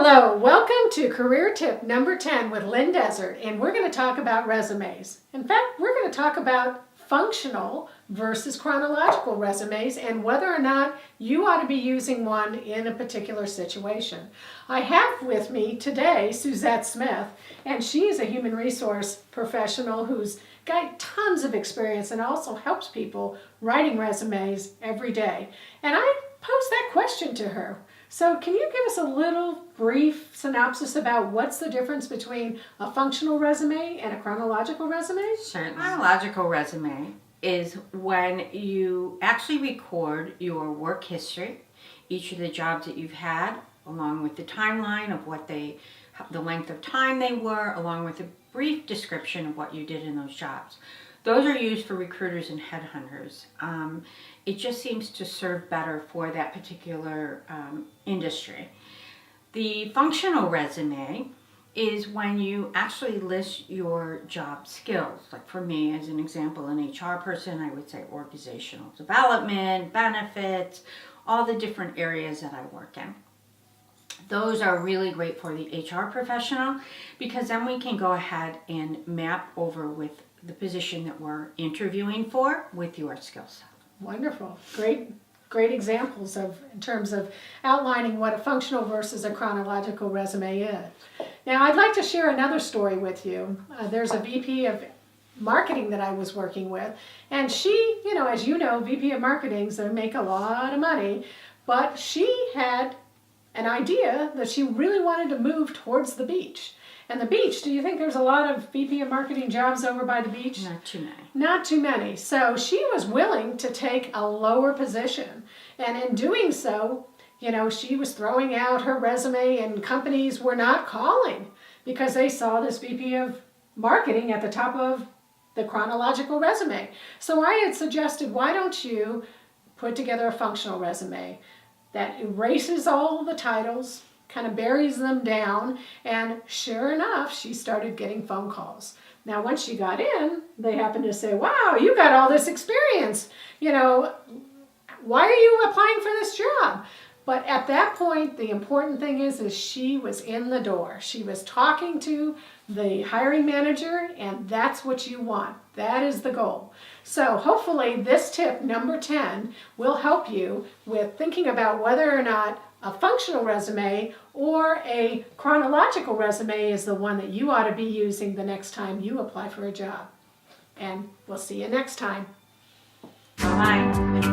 Hello, welcome to Career Tip number 10 with Lynn Dessert, and we're going to talk about resumes. In fact, we're going to talk about functional versus chronological resumes and whether or not you ought to be using one in a particular situation. I have with me today Suzette Smith, and she is a human resource professional who's got tons of experience and also helps people writing resumes every day. And I posed that question to her. So can you give us a little brief synopsis about what's the difference between a functional resume and a chronological resume? Certainly. Chronological resume is when you actually record your work history, each of the jobs that you've had, along with the timeline of the length of time they were, along with a brief description of what you did in those jobs. Those are used for recruiters and headhunters. It just seems to serve better for that particular industry. The functional resume is when you actually list your job skills. Like for me, as an example, an HR person, I would say organizational development, benefits, all the different areas that I work in. Those are really great for the HR professional because then we can go ahead and map over with the position that we're interviewing for with your skill set. Wonderful. Great examples in terms of outlining what a functional versus a chronological resume is. Now, I'd like to share another story with you. There's a VP of marketing that I was working with, and she, as you know, VP of marketing, they make a lot of money, but she had an idea that she really wanted to move towards the beach. And the beach, do you think there's a lot of VP of marketing jobs over by the beach? Not too many. Not too many. So she was willing to take a lower position. And in doing so, she was throwing out her resume and companies were not calling because they saw this VP of marketing at the top of the chronological resume. So I had suggested, why don't you put together a functional resume that erases all the titles, kind of buries them down, and sure enough, she started getting phone calls. Now, once she got in, they happened to say, wow, you got all this experience. Why are you applying for this job? But at that point, the important thing is she was in the door. She was talking to the hiring manager, and that's what you want. That is the goal. So hopefully this tip, number 10, will help you with thinking about whether or not a functional resume or a chronological resume is the one that you ought to be using the next time you apply for a job. And we'll see you next time. Bye.